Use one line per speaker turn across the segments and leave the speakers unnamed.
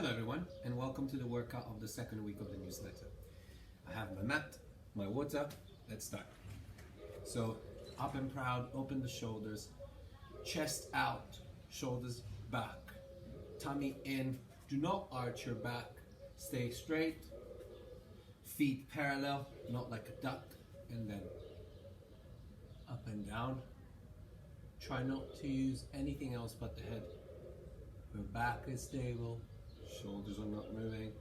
Hello everyone, and welcome to the workout of the second week of the newsletter. I have my mat, my water. Let's start. So up and proud, open the shoulders, chest out, shoulders back, tummy in. Do not arch your back, stay straight, feet parallel, not like a duck, and then up and down. Try not to use anything else but the head. Your back is stable, shoulders are not moving.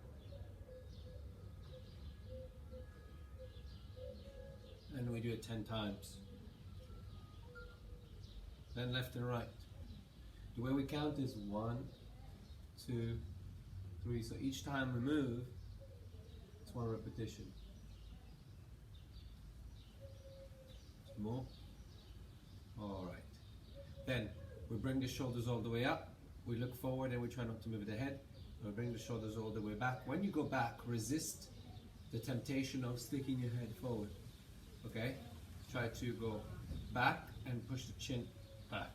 And we do it 10 times. Then left and right. The way we count is 1, 2, 3. So each time we move, it's 1 repetition. More. All right. Then we bring the shoulders all the way up. We look forward and we try not to move the head. We bring the shoulders all the way back. When you go back, resist the temptation of sticking your head forward. Okay? Try to go back and push the chin back.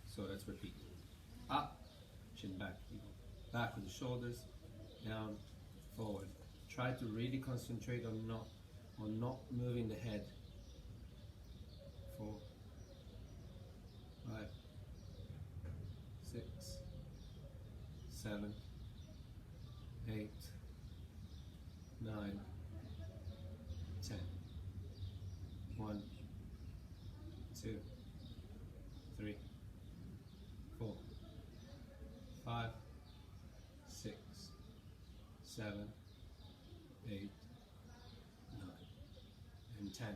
So let's repeat. Up, chin back. You go back with the shoulders, down, forward. Try to really concentrate on not moving the head. 4, 5, 6, 7, 8, 9, 10. 1, 2, 3, 4, 5, 6, 7, 8, 9, and 10.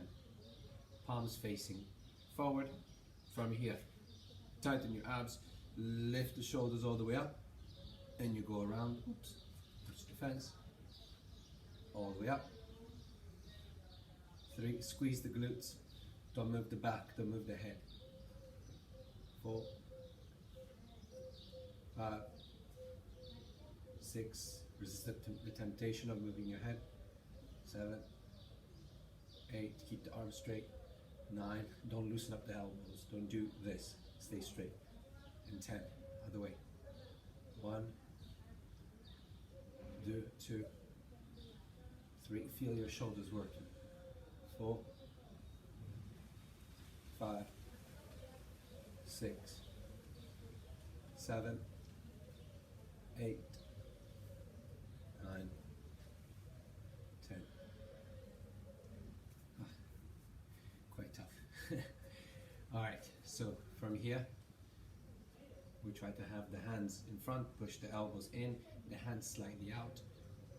Palms facing forward. From here, tighten your abs, lift the shoulders all the way up, and you go around. Oops, touch the fence. All the way up. 3, squeeze the glutes. Don't move the back, don't move the head. 4, 5, 6, resist the temptation of moving your head. 7, 8, keep the arms straight. 9, don't loosen up the elbows, don't do this, stay straight. And 10, other way. 1, 2, 3, feel your shoulders working. 4, 5, 6, 7, 8, 9, 10. Quite tough. Alright, so from here, we try to have the hands in front, push the elbows in, the hands slightly out.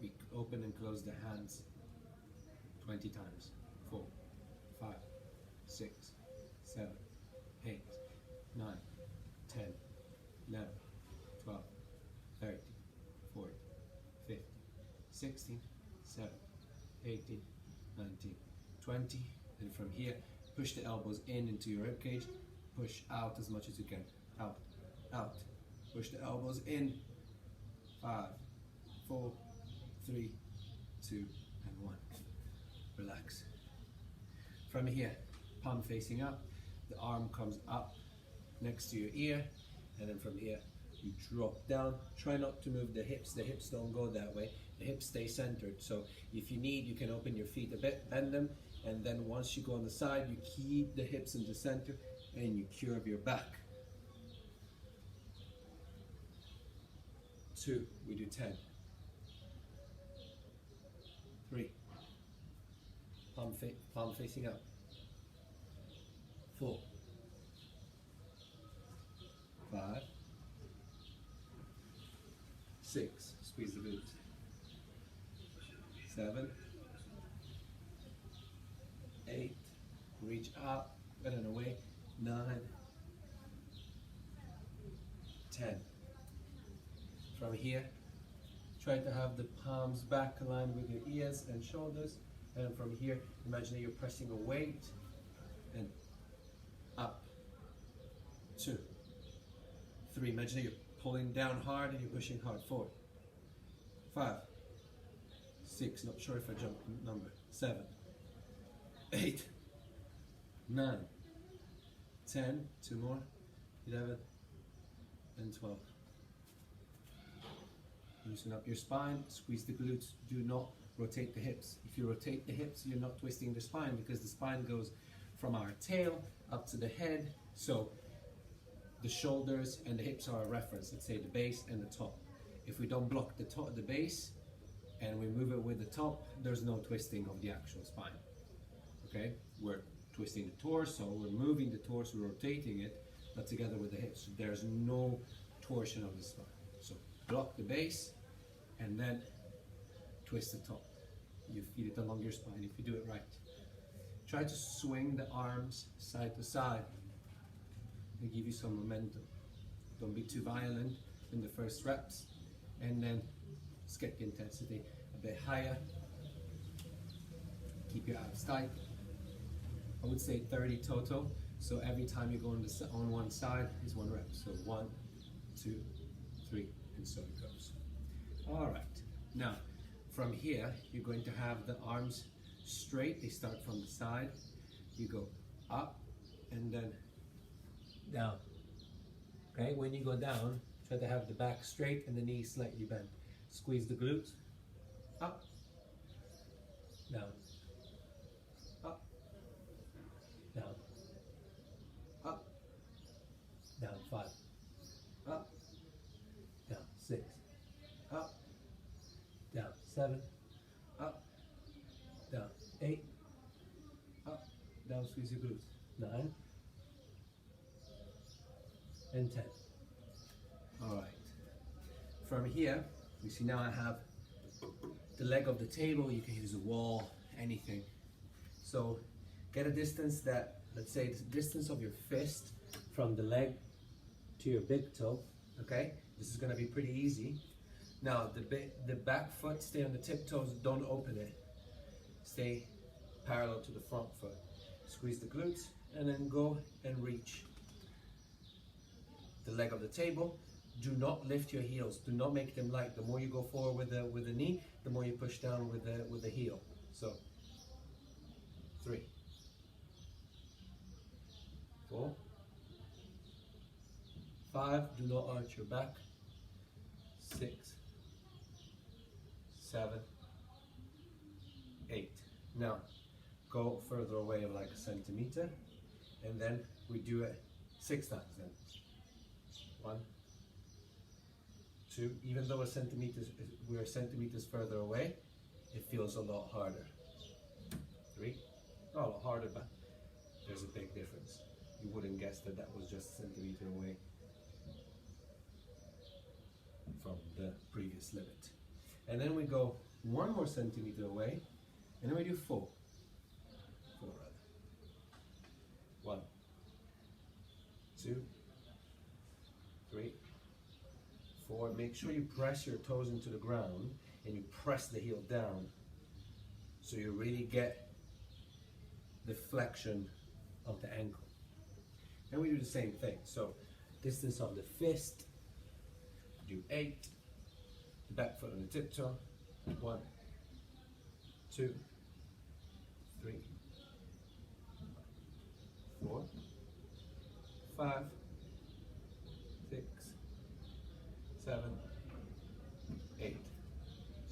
We open and close the hands 20 times. 4, 5, 6, 7, 8, 9, 10, 11, 12, 13, 14, 15, 16, 17, 18, 19, 20. And from here, push the elbows in into your rib cage. Push out as much as you can. Out, out. Push the elbows in. 5, 4, 3, 2, and 1. Relax. From here, palm facing up. The arm comes up next to your ear. And then from here, you drop down. Try not to move the hips. The hips don't go that way. The hips stay centered. So if you need, you can open your feet a bit, bend them. And then once you go on the side, you keep the hips in the center and you curve your back. 2, we do 10. 3, palm facing up. 4, 5, 6, squeeze the glutes. 7, 8, reach up, bend and away. 9, 10. From here, try to have the palms back aligned with your ears and shoulders. And from here, imagine that you're pressing a weight and up. 2, 3, imagine that you're pulling down hard and you're pushing hard. 4, 5, 6, not sure if I jumped the number. 7, 8, 9, 10, 2 more, 11, and 12. loosen up your spine, squeeze the glutes, do not rotate the hips. If you rotate the hips, you're not twisting the spine because the spine goes from our tail up to the head. So the shoulders and the hips are a reference, let's say the base and the top. If we don't block the top, the base, and we move it with the top, there's no twisting of the actual spine. Okay, we're twisting the torso, we're moving the torso, rotating it, but together with the hips. There's no torsion of the spine. So block the base and then twist the top. You feel it along your spine if you do it right. Try to swing the arms side to side and give you some momentum. Don't be too violent in the first reps, and then let's get the intensity a bit higher. Keep your abs tight. I would say 30 total. So every time you go on one side is 1 rep. So 1, 2, 3, and so it goes. All right. Now, from here, you're going to have the arms straight. They start from the side. You go up and then down. Okay, when you go down, try to have the back straight and the knees slightly bent. Squeeze the glutes. Up, down, up, down, up, down 5, up, down 6, up, down 7, up, down 8, up, down, squeeze your glutes, 9, and 10. All right. From here, you see now I have the leg of the table. You can use a wall, anything. So get a distance that, let's say the distance of your fist from the leg to your big toe. Okay, this is going to be pretty easy. Now the back foot, stay on the tiptoes, don't open it. Stay parallel to the front foot. Squeeze the glutes and then go and reach the leg of the table. Do not lift your heels. Do not make them light. The more you go forward with the knee, the more you push down with the heel. So 3, 4, 5. Do not arch your back. 6, 7, 8. Now go further away like a centimeter, and then we do it 6 times. Then 1, 2. Even though we're centimeters further away, it feels a lot harder. 3. Not a lot harder, but there's a big difference. You wouldn't guess that that was just a centimeter away from the previous limit. And then we go 1 more centimeter away, and then we do 4. 4 rather. 1, 2, 3, 4. Make sure you press your toes into the ground and you press the heel down so you really get the flexion of the ankle. And we do the same thing. So distance of the fist, do 8. The back foot on the tiptoe. 1, 2, 3, 4, 5, 6, 7, 8.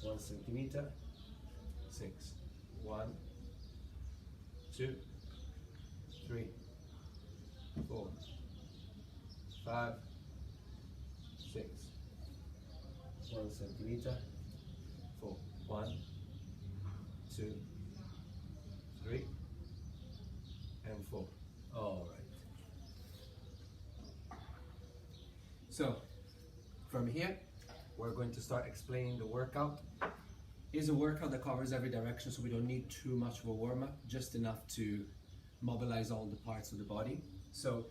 1 centimeter. 6. 1, 2, 3, 4, 5, 6. 1 centimeter. 4. 1, 2, 3, and 4. All right. So from here, we're going to start explaining the workout. It's a workout that covers every direction, so we don't need too much of a warm-up, just enough to mobilize all the parts of the body. So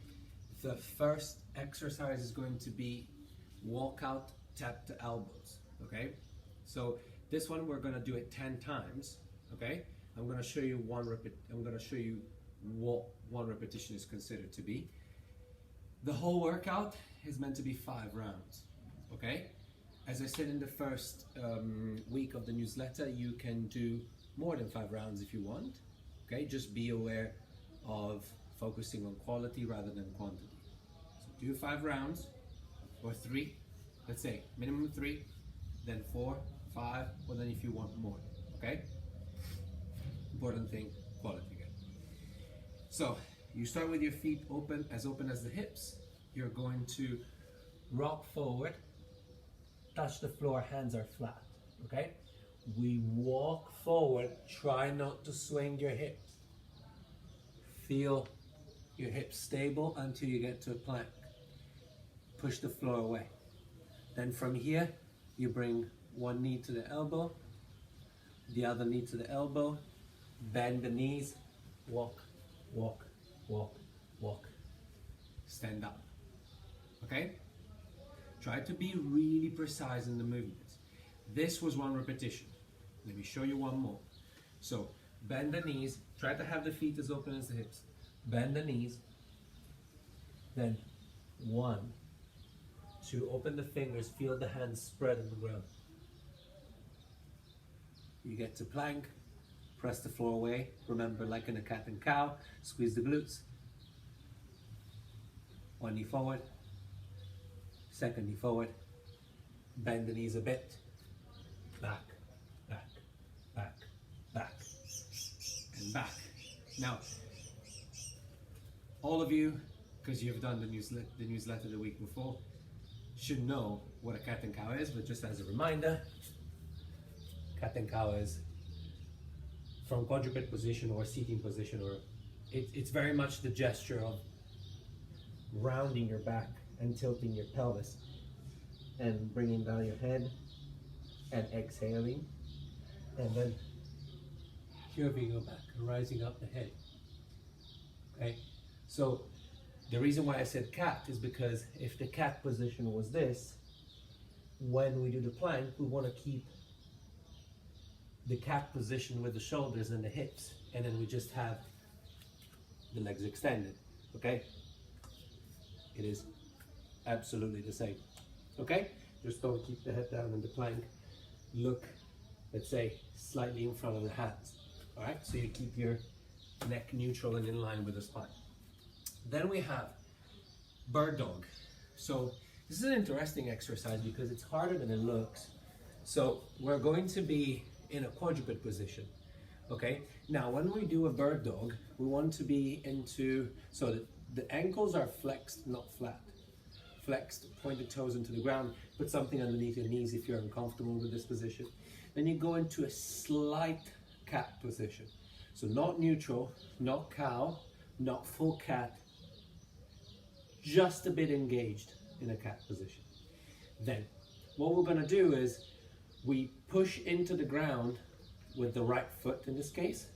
the first exercise is going to be walkout, tap to elbows. Okay, so this one we're going to do it 10 times. Okay, I'm going to show you what 1 repetition is considered to be. The whole workout is meant to be 5 rounds. Okay, as I said in the first week of the newsletter, you can do more than 5 rounds if you want. Okay, just be aware of focusing on quality rather than quantity. So do 5 rounds, or 3, let's say minimum 3, then 4, 5, or then if you want more, okay? Important thing, quality again. So you start with your feet open as the hips. You're going to rock forward, touch the floor, hands are flat, okay? We walk forward, try not to swing your hips. Feel your hips stable until you get to a plank. Push the floor away. Then from here, you bring one knee to the elbow, the other knee to the elbow, bend the knees, walk, walk, walk, walk. Stand up, okay? Try to be really precise in the movements. This was one repetition. Let me show you one more. So bend the knees, try to have the feet as open as the hips. Bend the knees, then 1, 2, open the fingers, feel the hands spread on the ground. You get to plank, press the floor away. Remember, like in a cat and cow, squeeze the glutes. One knee forward, second knee forward, bend the knees a bit, back, back, back, back, and back. Now, all of you, because you've done the newsletter the week before, should know what a cat and cow is, but just as a reminder, cat and cow is from quadruped position or seating position, or it's very much the gesture of rounding your back and tilting your pelvis and bringing down your head and exhaling, and then here we go back, rising up the head. Okay, so the reason why I said cat is because if the cat position was this, when we do the plank, we want to keep the cat position with the shoulders and the hips, and then we just have the legs extended, okay? It is absolutely the same, okay? Just don't keep the head down in the plank. Look, let's say, slightly in front of the hands, all right? So you keep your neck neutral and in line with the spine. Then we have bird dog. So this is an interesting exercise because it's harder than it looks. So we're going to be in a quadruped position, okay? Now, when we do a bird dog, we want to be into, so the ankles are flexed, not flat. Flexed, pointed toes into the ground, put something underneath your knees if you're uncomfortable with this position. Then you go into a slight cat position. So not neutral, not cow, not full cat, just a bit engaged in a cat position. Then what we're gonna do is we push into the ground with the right foot in this case,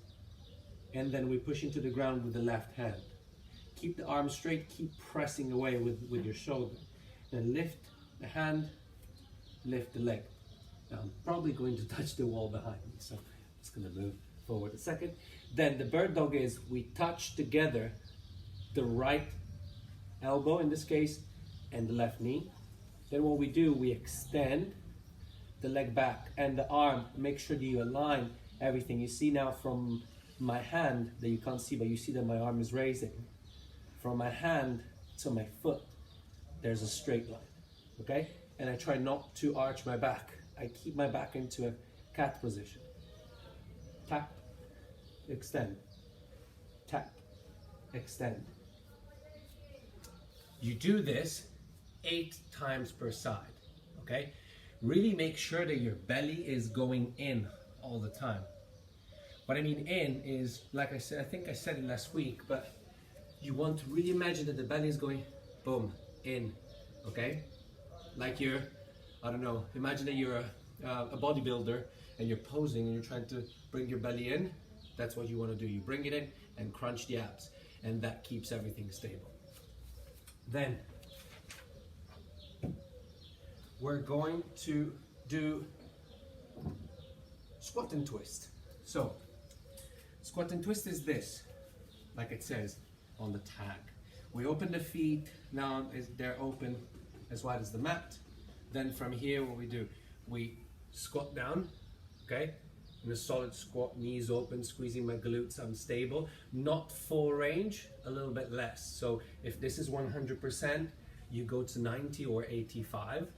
and then we push into the ground with the left hand. Keep the arm straight, keep pressing away with your shoulder. Then lift the hand, lift the leg. Now I'm probably going to touch the wall behind me, so I'm just gonna move forward a second. Then the bird dog is we touch together the right elbow in this case and the left knee. Then what we do, we extend the leg back and the arm. Make sure that you align everything. You see now from my hand that you can't see, but you see that my arm is raising. From my hand to my foot, there's a straight line, okay? And I try not to arch my back. I keep my back into a cat position. Tap, extend, tap, extend. You do this 8 times per side, okay? Really make sure that your belly is going in all the time. What I mean in is, like I said, I think I said it last week, but you want to really imagine that the belly is going, boom, in, okay? Like you're, I don't know, imagine that you're a bodybuilder and you're posing and you're trying to bring your belly in. That's what you want to do. You bring it in and crunch the abs, and that keeps everything stable. Then we're going to do squat and twist. So squat and twist is this, like it says on the tag. We open the feet, now they're open as wide as the mat. Then from here what we do, we squat down, okay? In a solid squat, knees open, squeezing my glutes, I'm stable. Not full range, a little bit less. So if this is 100%, you go to 90 or 85.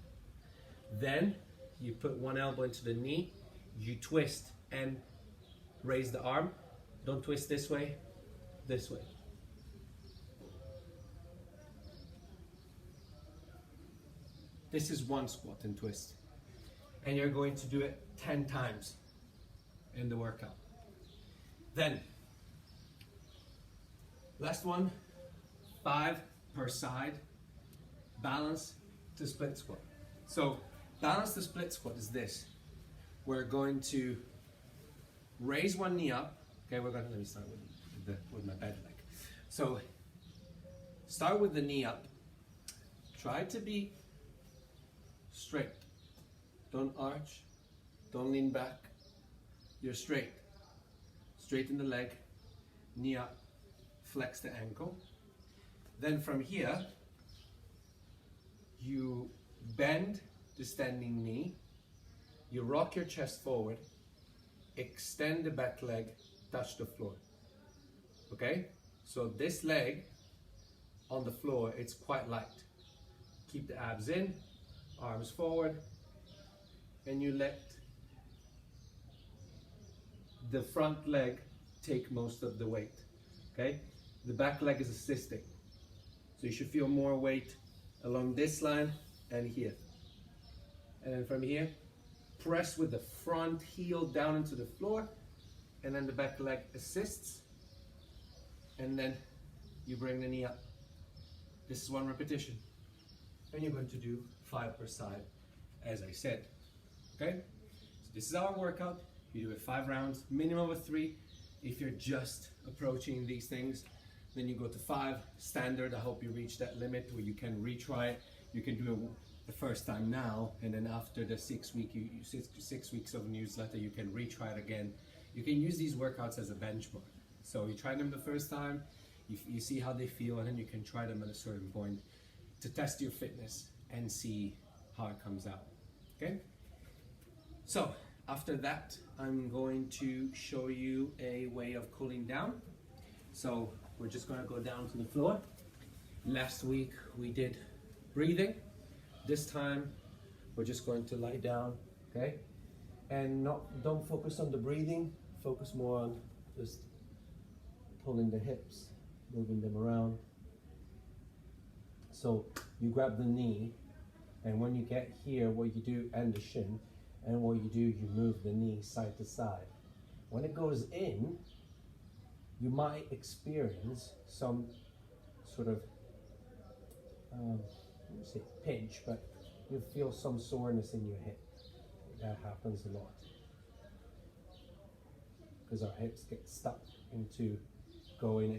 Then you put one elbow into the knee, you twist and raise the arm. Don't twist this way, this way. This is one squat and twist. And you're going to do it 10 times in the workout. Then, last one, 5 per side, balance to split squat. So, balance to split squat is this. We're going to raise one knee up. Okay, let me start with my bed leg. So, start with the knee up. Try to be straight. Don't arch, don't lean back. You're straight. Straighten the leg, knee up, flex the ankle. Then from here, you bend the standing knee, you rock your chest forward, extend the back leg, touch the floor. Okay? So this leg on the floor, it's quite light. Keep the abs in, arms forward, and you let the front leg take most of the weight. Okay? The back leg is assisting. So you should feel more weight along this line and here. And then from here, press with the front heel down into the floor, and then the back leg assists, and then you bring the knee up. This is 1 repetition. And you're going to do 5 per side, as I said. Okay? So this is our workout. You do it 5 rounds, minimum of 3. If you're just approaching these things, then you go to 5 standard. I hope you reach that limit where you can retry it. You can do it the first time now, and then after the 6 weeks of newsletter, you can retry it again. You can use these workouts as a benchmark. So you try them the first time, you see how they feel, and then you can try them at a certain point to test your fitness and see how it comes out. Okay? So after that, I'm going to show you a way of cooling down. So we're just going to go down to the floor. Last week we did breathing. This time we're just going to lie down, okay? And don't focus on the breathing, focus more on just pulling the hips, moving them around. So you grab the knee, and when you get here, what you do, and the shin, and what you do, you move the knee side to side. When it goes in, you might experience some sort of, I wouldn't say pinch, but you'll feel some soreness in your hip. That happens a lot, because our hips get stuck into going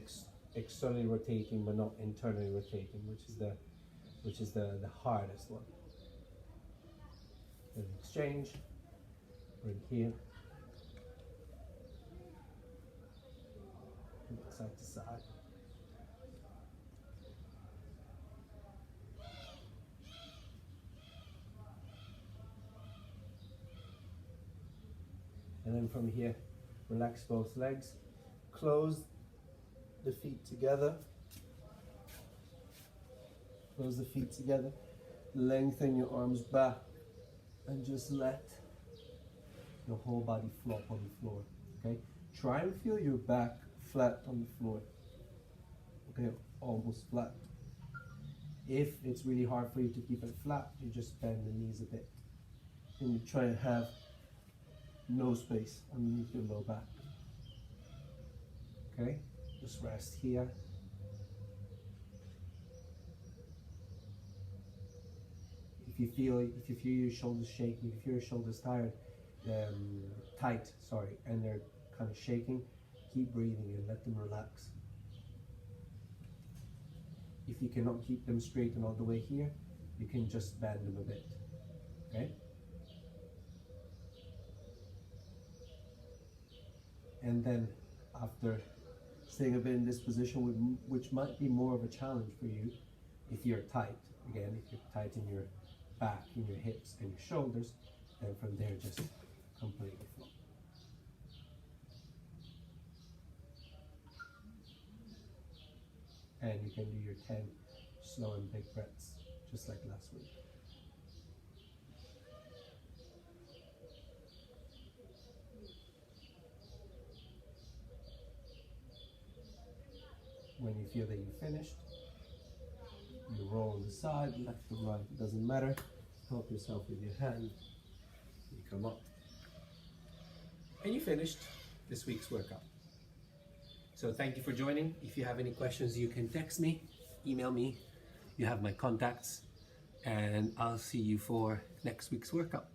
externally rotating but not internally rotating, which is the hardest one. Then exchange, bring here, side to side. And then from here, relax both legs, close the feet together, close the feet together, lengthen your arms back, and just let your whole body flop on the floor, okay? Try and feel your back flat on the floor, okay, almost flat. If it's really hard for you to keep it flat, you just bend the knees a bit, and you try and have no space underneath your low back. Okay, just rest here. If you feel your shoulders shaking, if your shoulders tight, and they're kind of shaking, keep breathing and let them relax. If you cannot keep them straight and all the way here, you can just bend them a bit. Okay? And then after staying a bit in this position, which might be more of a challenge for you if you're tight, again, if you're tight in your back, in your hips and your shoulders, then from there just completely flow. And you can do your 10 slow and big breaths, just like last week. When you feel that you're finished, you roll on the side, left or right, it doesn't matter. Help yourself with your hand. You come up. And you finished this week's workout. So thank you for joining. If you have any questions, you can text me, email me. You have my contacts. And I'll see you for next week's workout.